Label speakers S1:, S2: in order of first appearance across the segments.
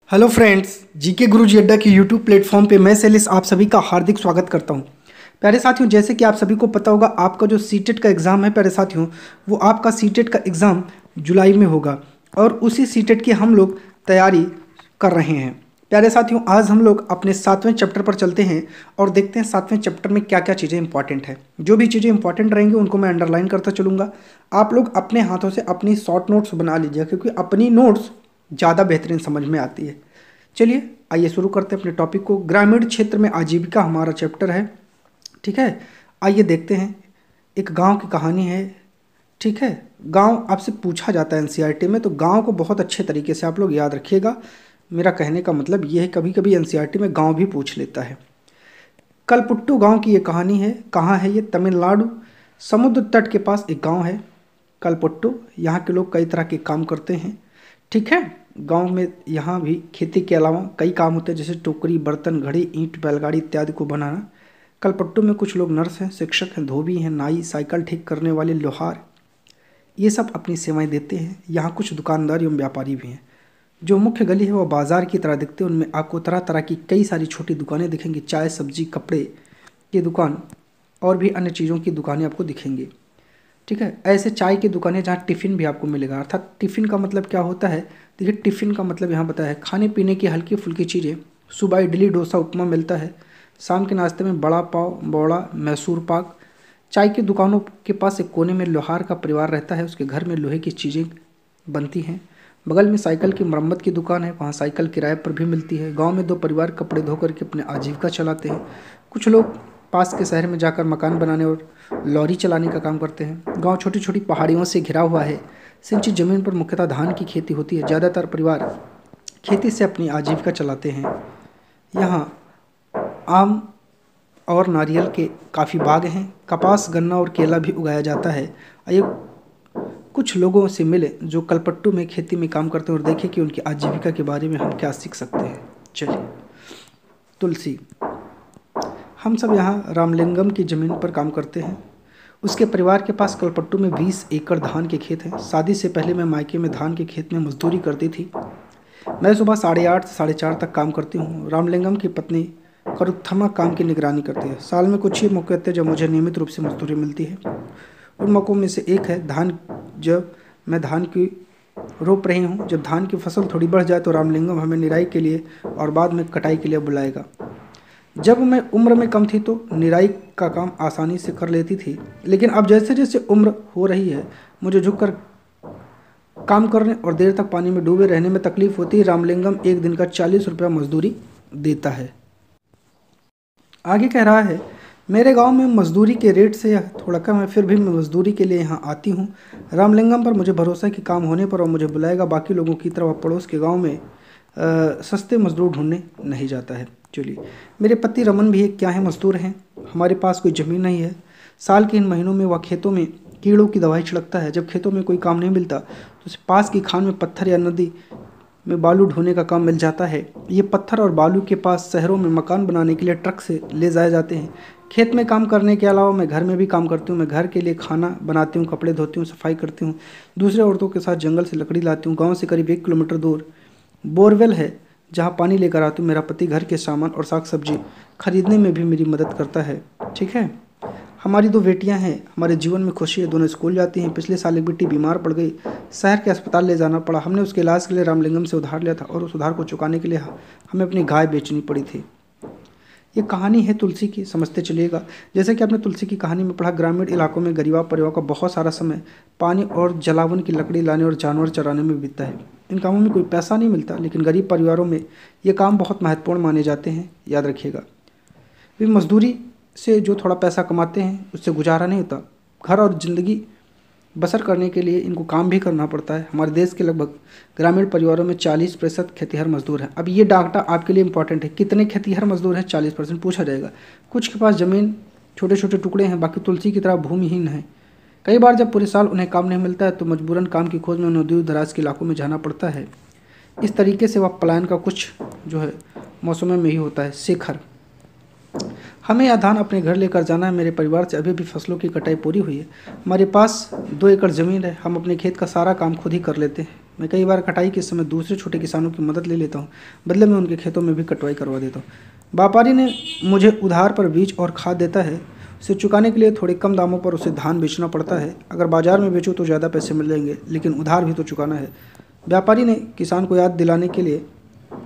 S1: Hello friends, GK गुरुजी अड्डा के YouTube platform पे मैं सेलिस आप सभी का हार्दिक स्वागत करता हूं। प्यारे साथियों, जैसे कि आप सभी को पता होगा, आपका जो सीटेट का एग्ज़ाम है प्यारे साथियों, वो आपका सीटेट का एग्ज़ाम जुलाई में होगा और उसी सीटेट की हम लोग तैयारी कर रहे हैं। प्यारे साथियों, आज हम लोग अपने 7वें चैप्टर पर चलते हैं और देखते हैं 7वें चैप्टर में क्या क्या चीज़ें इंपॉर्टेंट है। जो भी चीज़ें इंपॉर्टेंट रहेंगी उनको मैं अंडरलाइन करता चलूँगा। आप लोग अपने हाथों से अपनी शॉर्ट नोट्स बना लीजिए, क्योंकि अपनी नोट्स ज़्यादा बेहतरीन समझ में आती है। चलिए आइए शुरू करते हैं अपने टॉपिक को। ग्रामीण क्षेत्र में आजीविका हमारा चैप्टर है, ठीक है। आइए देखते हैं। एक गांव की कहानी है, ठीक है। गांव आपसे पूछा जाता है एनसीईआरटी में, तो गांव को बहुत अच्छे तरीके से आप लोग याद रखिएगा। मेरा कहने का मतलब ये है, कभी कभी एनसीईआरटी में गांव भी पूछ लेता है। कलपुट्टू गांव की ये कहानी है। कहाँ है ये? तमिलनाडु समुद्र तट के पास एक गांव है कलपुट्टू। यहाँ के लोग कई तरह के काम करते हैं, ठीक है। गांव में यहाँ भी खेती के अलावा कई काम होते हैं, जैसे टोकरी, बर्तन, घड़ी, ईंट, बैलगाड़ी इत्यादि को बनाना। कलपट्टू में कुछ लोग नर्स हैं, शिक्षक हैं, धोबी हैं, नाई, साइकिल ठीक करने वाले, लोहार, ये सब अपनी सेवाएं देते हैं। यहाँ कुछ दुकानदार एवं व्यापारी भी हैं। जो मुख्य गली है वह बाजार की तरह दिखते हैं। उनमें आपको तरह तरह की कई सारी छोटी दुकानें दिखेंगी। चाय, सब्जी, कपड़े की दुकान और भी अन्य चीज़ों की दुकानें आपको दिखेंगी, ठीक है। ऐसे चाय की दुकानें जहाँ टिफ़िन भी आपको मिलेगा। अर्थात टिफ़िन का मतलब क्या होता है? देखिए, टिफ़िन का मतलब यहाँ बताया है, खाने पीने की हल्की फुल्की चीज़ें। सुबह इडली, डोसा, उपमा मिलता है। शाम के नाश्ते में बड़ा पाव, बोड़ा, मैसूर पाक। चाय की दुकानों के पास एक कोने में लोहार का परिवार रहता है, उसके घर में लोहे की चीज़ें बनती हैं। बगल में साइकिल की मरम्मत की दुकान है, वहाँ साइकिल किराए पर भी मिलती है। गाँव में दो परिवार कपड़े धो करके अपने आजीविका चलाते हैं। कुछ लोग पास के शहर में जाकर मकान बनाने और लॉरी चलाने का काम करते हैं। गांव छोटी छोटी पहाड़ियों से घिरा हुआ है। सिंचित जमीन पर मुख्यतः धान की खेती होती है। ज़्यादातर परिवार खेती से अपनी आजीविका चलाते हैं। यहाँ आम और नारियल के काफ़ी बाग हैं। कपास, गन्ना और केला भी उगाया जाता है। आइए कुछ लोगों से मिले जो कलपट्टू में खेती में काम करते हैं और देखें कि उनकी आजीविका के बारे में हम क्या सीख सकते हैं। चलिए, तुलसी। हम सब यहाँ रामलिंगम की ज़मीन पर काम करते हैं। उसके परिवार के पास कलपट्टू में 20 एकड़ धान के खेत हैं। शादी से पहले मैं मायके में धान के खेत में मजदूरी करती थी। मैं सुबह 8:30 से 4:30 तक काम करती हूँ। रामलिंगम की पत्नी करुत्थमा काम की निगरानी करती है। साल में कुछ ही मौके होते हैं जब मुझे नियमित रूप से मजदूरी मिलती है। उन मौक़ों में से एक है धान। जब मैं धान की रोप रही हूँ, जब धान की फसल थोड़ी बढ़ जाए तो रामलिंगम हमें निराई के लिए और बाद में कटाई के लिए बुलाएगा। जब मैं उम्र में कम थी तो निराई का काम आसानी से कर लेती थी, लेकिन अब जैसे जैसे उम्र हो रही है मुझे झुककर काम करने और देर तक पानी में डूबे रहने में तकलीफ होती है। रामलिंगम एक दिन का 40 रुपया मजदूरी देता है। आगे कह रहा है, मेरे गांव में मजदूरी के रेट से थोड़ा कम है, फिर भी मैं मजदूरी के लिए यहाँ आती हूँ। रामलिंगम पर मुझे भरोसा है कि काम होने पर वो मुझे बुलाएगा। बाकी लोगों की तरह पड़ोस के गाँव में सस्ते मजदूर ढूंढने नहीं जाता है। चलिए, मेरे पति रमन भी एक क्या है मजदूर हैं। हमारे पास कोई ज़मीन नहीं है। साल के इन महीनों में वह खेतों में कीड़ों की दवाई छिड़कता है। जब खेतों में कोई काम नहीं मिलता तो उसे पास की खान में पत्थर या नदी में बालू ढोने का काम मिल जाता है। ये पत्थर और बालू के पास शहरों में मकान बनाने के लिए ट्रक से ले जाए जाते हैं। खेत में काम करने के अलावा मैं घर में भी काम करती हूँ। मैं घर के लिए खाना बनाती हूँ, कपड़े धोती हूँ, सफाई करती हूँ। दूसरे औरतों के साथ जंगल से लकड़ी लाती हूँ। गाँव से करीब 1 किलोमीटर दूर बोरवेल है जहाँ पानी लेकर आती हूँ। मेरा पति घर के सामान और साग सब्जी खरीदने में भी मेरी मदद करता है, ठीक है। हमारी 2 बेटियां हैं। हमारे जीवन में खुशी है, दोनों स्कूल जाती हैं। पिछले साल एक बेटी बीमार पड़ गई, शहर के अस्पताल ले जाना पड़ा। हमने उसके इलाज के लिए रामलिंगम से उधार लिया था और उस उधार को चुकाने के लिए हमें अपनी गाय बेचनी पड़ी थी। ये कहानी है तुलसी की, समझते चलिएगा। जैसे कि आपने तुलसी की कहानी में पढ़ा, ग्रामीण इलाकों में गरीबा परिवार का बहुत सारा समय पानी और जलावन की लकड़ी लाने और जानवर चराने में बीतता है। इन कामों में कोई पैसा नहीं मिलता, लेकिन गरीब परिवारों में ये काम बहुत महत्वपूर्ण माने जाते हैं, याद रखिएगा। वे मजदूरी से जो थोड़ा पैसा कमाते हैं उससे गुजारा नहीं होता। घर और ज़िंदगी बसर करने के लिए इनको काम भी करना पड़ता है। हमारे देश के लगभग ग्रामीण परिवारों में 40% खेतिहर मजदूर हैं। अब ये डाटा आपके लिए इंपॉर्टेंट है, कितने खेतिहर मजदूर हैं? 40% पूछा जाएगा। कुछ के पास ज़मीन छोटे छोटे टुकड़े हैं, बाकी तुलसी की तरह भूमिहीन है। कई बार जब पूरे साल उन्हें काम नहीं मिलता है तो मजबूरन काम की खोज में उन्हें दूर दराज के इलाकों में जाना पड़ता है। इस तरीके से वह पलायन का कुछ जो है मौसमों में ही होता है। शेखर, हमें यह धान अपने घर लेकर जाना है। मेरे परिवार से अभी भी फसलों की कटाई पूरी हुई है। हमारे पास 2 एकड़ ज़मीन है। हम अपने खेत का सारा काम खुद ही कर लेते हैं। मैं कई बार कटाई के समय दूसरे छोटे किसानों की मदद ले लेता हूँ, बदले में उनके खेतों में भी कटवाई करवा देता हूँ। व्यापारी ने मुझे उधार पर बीज और खाद देता है, उसे चुकाने के लिए थोड़े कम दामों पर उसे धान बेचना पड़ता है। अगर बाजार में बेचूँ तो ज़्यादा पैसे मिलेंगे, लेकिन उधार भी तो चुकाना है। व्यापारी ने किसान को याद दिलाने के लिए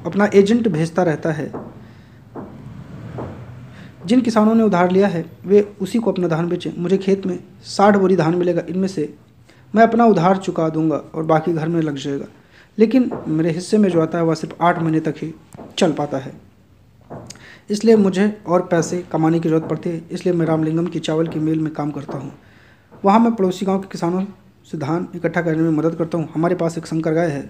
S1: अपना एजेंट भेजता रहता है। जिन किसानों ने उधार लिया है वे उसी को अपना धान बेचें। मुझे खेत में 60 बोरी धान मिलेगा, इनमें से मैं अपना उधार चुका दूंगा और बाकी घर में लग जाएगा। लेकिन मेरे हिस्से में जो आता है वह सिर्फ 8 महीने तक ही चल पाता है, इसलिए मुझे और पैसे कमाने की ज़रूरत पड़ती है। इसलिए मैं रामलिंगम की चावल की मिल में काम करता हूँ। वहाँ मैं पड़ोसी गांव के किसानों से धान इकट्ठा करने में मदद करता हूँ। हमारे पास एक संकर गाय है,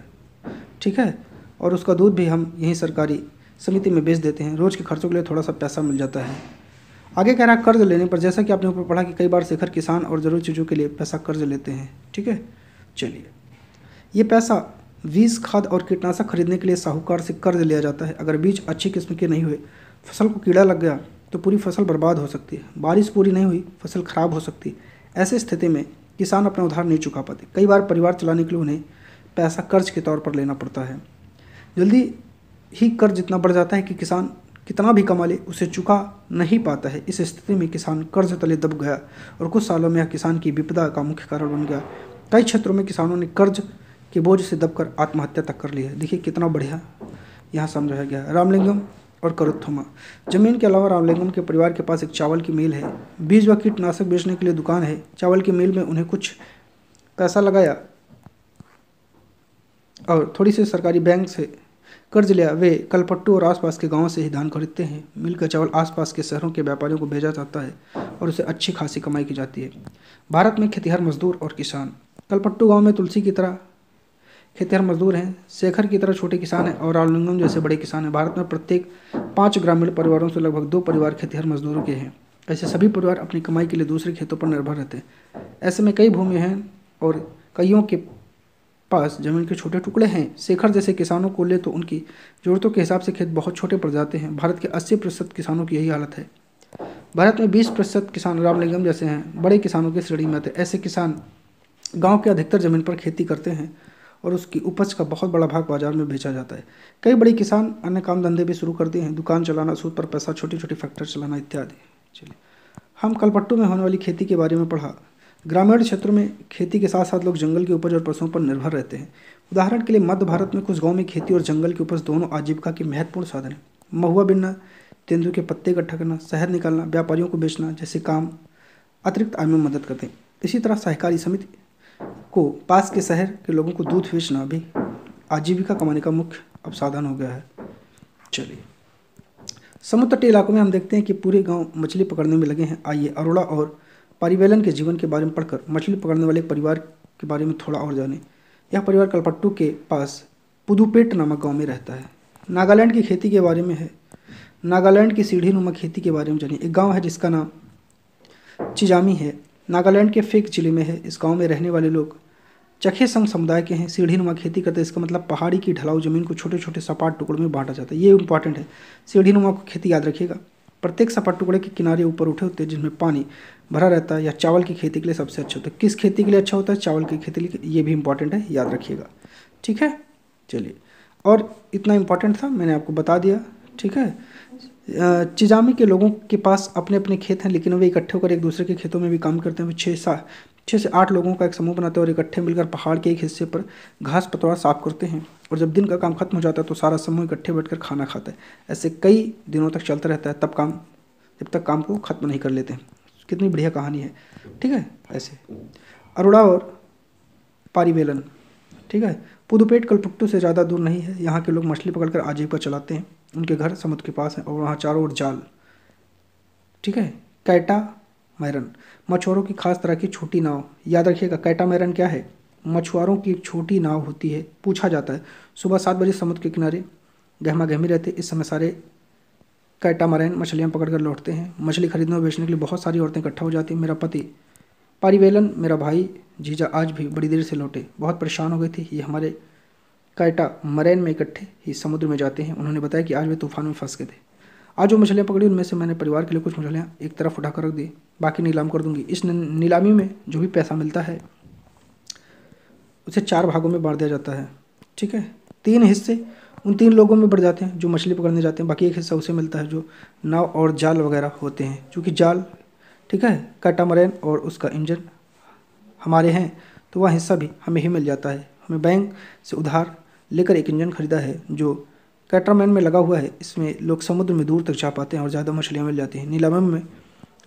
S1: ठीक है, और उसका दूध भी हम यहीं सरकारी समिति में बेच देते हैं। रोज़ के खर्चों के लिए थोड़ा सा पैसा मिल जाता है। आगे कह रहा है कर्ज लेने पर, जैसा कि आपने ऊपर पढ़ा कि कई बार शेखर किसान और ज़रूरी चीज़ों के लिए पैसा कर्ज लेते हैं, ठीक है। चलिए, ये पैसा बीज, खाद और कीटनाशक खरीदने के लिए साहूकार से कर्ज लिया जाता है। अगर बीज अच्छी किस्म के नहीं हुए, फसल को कीड़ा लग गया तो पूरी फसल बर्बाद हो सकती है। बारिश पूरी नहीं हुई, फसल खराब हो सकती है। ऐसी स्थिति में किसान अपना उधार नहीं चुका पाते। कई बार परिवार चलाने के लिए उन्हें पैसा कर्ज के तौर पर लेना पड़ता है। जल्दी ही कर्ज इतना बढ़ जाता है कि किसान कितना भी कमा ले उसे चुका नहीं पाता है। इस स्थिति में किसान कर्ज तले दब गया और कुछ सालों में यह किसान की विपदा का मुख्य कारण बन गया। कई क्षेत्रों में किसानों ने कर्ज के बोझ से दबकर आत्महत्या तक कर ली है। देखिए कितना बढ़िया यहाँ समझाया गया है। रामलिंगम और करुथमा। जमीन के अलावा रामलिंगम के परिवार के पास एक चावल की मिल है, बीज व कीटनाशक बेचने के लिए दुकान है। चावल की मिल में उन्हें कुछ पैसा लगाया और थोड़ी सी सरकारी बैंक से कर्ज लिया। वे कलपट्टू और आसपास के गांवों से ही धान खरीदते हैं। मिल का चावल आसपास के शहरों के व्यापारियों को भेजा जाता है और उसे अच्छी खासी कमाई की जाती है। भारत में खेतिहर मजदूर और किसान। कलपट्टू गांव में तुलसी की तरह खेतिहर मजदूर हैं, शेखर की तरह छोटे किसान हैं और रामलिंगम जैसे बड़े किसान हैं। भारत में प्रत्येक 5 ग्रामीण परिवारों से लगभग 2 परिवार खेतिहर मजदूरों के हैं। ऐसे सभी परिवार अपनी कमाई के लिए दूसरे खेतों पर निर्भर रहते हैं। ऐसे में कई भूमि हैं और कईयों के पास जमीन के छोटे टुकड़े हैं। शेखर जैसे किसानों को ले तो उनकी ज़रूरतों के हिसाब से खेत बहुत छोटे पड़ जाते हैं। भारत के 80% किसानों की यही हालत है। भारत में 20% किसान रामलिंगम जैसे हैं, बड़े किसानों की श्रेणी में आते हैं। ऐसे किसान गांव के अधिकतर ज़मीन पर खेती करते हैं और उसकी उपज का बहुत बड़ा भाग बाजार में बेचा जाता है। कई बड़े किसान अन्य काम धंधे भी शुरू करते हैं, दुकान चलाना, सूद पर पैसा, छोटी छोटी फैक्ट्री चलाना इत्यादि। चलिए, हम कलपट्टू में होने वाली खेती के बारे में पढ़ा। ग्रामीण क्षेत्रों में खेती के साथ साथ लोग जंगल की उपज और पशुओं पर निर्भर रहते हैं। उदाहरण के लिए मध्य भारत में कुछ गांव में खेती और जंगल की उपज दोनों आजीविका के महत्वपूर्ण साधन हैं। महुआ बिनना, तेंदुए के पत्ते इकट्ठा करना, शहद निकालना, व्यापारियों को बेचना जैसे काम अतिरिक्त आय में मदद करते हैं। इसी तरह सहकारी समिति को पास के शहर के लोगों को दूध बेचना भी आजीविका कमाने का मुख्य अब साधन हो गया है। चलिए, समुद्र तटीय इलाकों में हम देखते हैं कि पूरे गांव मछली पकड़ने में लगे हैं। आइए अरोड़ा और पारिवेलन के जीवन के बारे में पढ़कर मछली पकड़ने वाले परिवार के बारे में थोड़ा और जानें। यह परिवार कलपट्टू के पास पुदुपेट नामक गांव में रहता है। नागालैंड की खेती के बारे में है। नागालैंड की सीढ़ी नुमा खेती के बारे में जानिए। एक गांव है जिसका नाम चिजामी है, नागालैंड के फेक जिले में है। इस गांव में रहने वाले लोग चखेसंग समुदाय के हैं। सीढ़ी नुमा खेती करते हैं, इसका मतलब पहाड़ी की ढलाऊ जमीन को छोटे छोटे सपाट टुकड़ों में बांटा जाता है। ये इंपॉर्टेंट है, सीढ़ी नुमा को खेती याद रखिएगा। प्रत्येक सपाट टुकड़े के किनारे ऊपर उठे होते हैं जिसमें पानी भरा रहता है। या चावल की खेती के लिए सबसे अच्छा होता है। किस खेती के लिए अच्छा होता है? चावल की खेती के लिए। ये भी इंपॉर्टेंट है, याद रखिएगा, ठीक है। चलिए, और इतना इंपॉर्टेंट था, मैंने आपको बता दिया, ठीक है। चिजामी के लोगों के पास अपने अपने खेत हैं, लेकिन वे इकट्ठे होकर एक दूसरे के खेतों में भी काम करते हैं। वे 6 से 8 लोगों का एक समूह बनाते हैं और इकट्ठे मिलकर पहाड़ के एक हिस्से पर घास पतवार साफ करते हैं। और जब दिन का काम खत्म हो जाता है तो सारा समूह इकट्ठे बैठकर खाना खाता है। ऐसे कई दिनों तक चलता रहता है, जब तक काम को खत्म नहीं कर लेते हैं। कितनी बढ़िया कहानी है, ठीक है। ऐसे अरोड़ा और पारिवेलन, ठीक है। पुदुपेट कलपट्टू से ज़्यादा दूर नहीं है। यहाँ के लोग मछली पकड़कर आजीविका चलाते हैं। उनके घर समुद्र के पास हैं और वहाँ चारों ओर जाल, ठीक है। कैटा मैरन, मछुआरों की खास तरह की छोटी नाव, याद रखिएगा। कैटा मैरन क्या है? मछुआरों की एक छोटी नाव होती है। पूछा जाता है सुबह 7 बजे समुद्र के किनारे गहमा गहमी रहते। इस समय सारे कैटामैरन मछलियाँ पकड़कर लौटते हैं। मछली खरीदने और बेचने के लिए बहुत सारी औरतें इकट्ठा हो जाती हैं। मेरा पति पारिवेलन, मेरा भाई जीजा आज भी बड़ी देर से लौटे, बहुत परेशान हो गई थी। ये हमारे कैटामैरन में इकट्ठे ही समुद्र में जाते हैं। उन्होंने बताया कि आज वे तूफान में फंस गए थे। आज जो मछलियाँ पकड़ी उनमें से मैंने परिवार के लिए कुछ मछलियाँ एक तरफ उठाकर रख दी, बाकी नीलाम कर दूंगी। इस नीलामी में जो भी पैसा मिलता है उसे 4 भागों में बांट दिया जाता है। ठीक है, 3 हिस्से उन 3 लोगों में बढ़ जाते हैं जो मछली पकड़ने जाते हैं, बाकी एक हिस्सा उसे मिलता है जो नाव और जाल वगैरह होते हैं। चूँकि जाल, ठीक है, कैटामरैन और उसका इंजन हमारे हैं, तो वह हिस्सा भी हमें ही मिल जाता है। हमें बैंक से उधार लेकर एक इंजन खरीदा है जो कैटरमैन में लगा हुआ है। इसमें लोग समुद्र में दूर तक जा पाते हैं और ज़्यादा मछलियाँ मिल जाती हैं। नीलामी में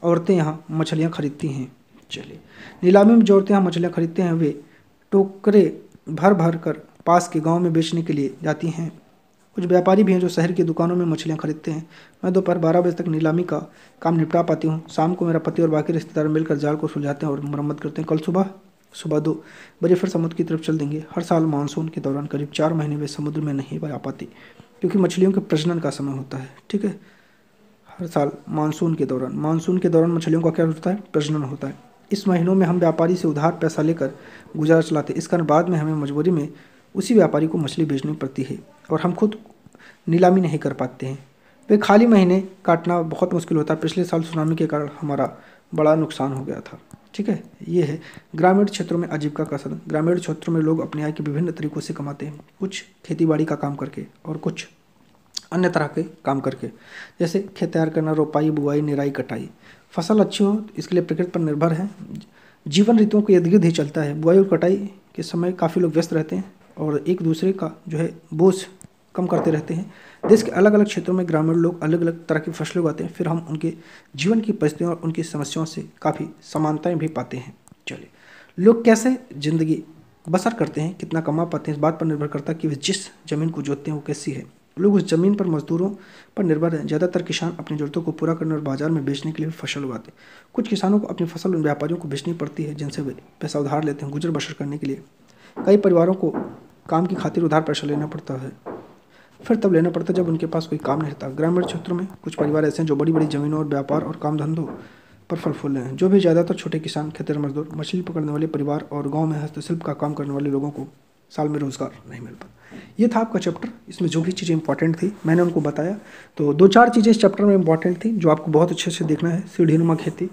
S1: औरतें यहाँ मछलियाँ खरीदती हैं। चलिए, नीलामी में जो औरतें यहाँ मछलियाँ खरीदते हैं वे टोकरे भर भर कर पास के गांव में बेचने के लिए जाती हैं। कुछ व्यापारी भी हैं जो शहर की दुकानों में मछलियाँ खरीदते हैं। मैं दोपहर 12 बजे तक नीलामी का काम निपटा पाती हूँ। शाम को मेरा पति और बाकी रिश्तेदार मिलकर जाल को सुलझाते हैं और मरम्मत करते हैं। कल सुबह 2 बजे फिर समुद्र की तरफ चल देंगे। हर साल मानसून के दौरान करीब 4 महीने वे समुद्र में नहीं आ पाती क्योंकि मछलियों के प्रजनन का समय होता है। ठीक है, हर साल मानसून के दौरान मछलियों का क्या होता है, प्रजनन होता है। इस महीनों में हम व्यापारी से उधार पैसा लेकर गुजारा चलाते हैं। इस कारण बाद में हमें मजबूरी में उसी व्यापारी को मछली बेचनी पड़ती है और हम खुद नीलामी नहीं कर पाते हैं। वे खाली महीने काटना बहुत मुश्किल होता है। पिछले साल सुनामी के कारण हमारा बड़ा नुकसान हो गया था। ठीक है, ये है ग्रामीण क्षेत्रों में आजीविका का साधन। ग्रामीण क्षेत्रों में लोग अपने आय के विभिन्न तरीकों से कमाते हैं, कुछ खेतीबाड़ी का काम करके और कुछ अन्य तरह के काम करके, जैसे खेत तैयार करना, रोपाई, बुआई, निराई, कटाई। फसल अच्छी हो इसके लिए प्रकृति पर निर्भर है। जीवन ऋतुओं के इर्द गिर्द ही चलता है। बुआई और कटाई के समय काफ़ी लोग व्यस्त रहते हैं और एक दूसरे का जो है बोझ कम करते रहते हैं। देश के अलग अलग क्षेत्रों में ग्रामीण लोग अलग अलग तरह की फसलें उगाते हैं। फिर हम उनके जीवन की परिस्थितियों और उनकी समस्याओं से काफ़ी समानताएं भी पाते हैं। चलिए, लोग कैसे ज़िंदगी बसर करते हैं, कितना कमा पाते हैं, इस बात पर निर्भर करता है कि वे जिस ज़मीन को जोतते हैं वो कैसी है। लोग उस ज़मीन पर मजदूरों पर निर्भर हैं। ज़्यादातर किसान अपनी ज़रूरतों को पूरा करने और बाजार में बेचने के लिए फसल उगाते हैं। कुछ किसानों को अपनी फसल उन व्यापारियों को बेचनी पड़ती है जिनसे वे पैसा उधार लेते हैं गुजर बसर करने के लिए। कई परिवारों को काम की खातिर उधार पैसा लेना पड़ता है, फिर तब लेना पड़ता है जब उनके पास कोई काम नहीं रहता। ग्रामीण क्षेत्रों में कुछ परिवार ऐसे हैं जो बड़ी बड़ी ज़मीनों और व्यापार और काम धंधों पर फल फूल रहे हैं। जो भी ज़्यादातर छोटे किसान, खेतर मजदूर, मछली पकड़ने वाले परिवार और गाँव में हस्तशिल्प का काम करने वाले लोगों को साल में रोज़गार नहीं मिल पाता। ये था आपका चैप्टर। इसमें जो भी चीज़ें इंपॉर्टेंट थी मैंने उनको बताया। तो 2-4 चीज़ें इस चैप्टर में इंपॉर्टेंट थी जो आपको बहुत अच्छे से देखना है। सीढ़ीनुमा खेती,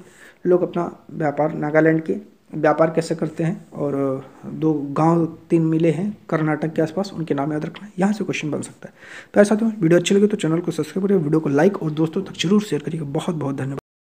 S1: लोग अपना व्यापार नागालैंड के व्यापार कैसे करते हैं, और 2 गांव 3 मिले हैं कर्नाटक के आसपास, उनके नाम याद रखना है। यहाँ से क्वेश्चन बन सकता है। तो ऐसा तो वीडियो अच्छी लगी तो चैनल को सब्सक्राइब करिए, वीडियो को लाइक और दोस्तों तक जरूर शेयर करिएगा। बहुत बहुत धन्यवाद।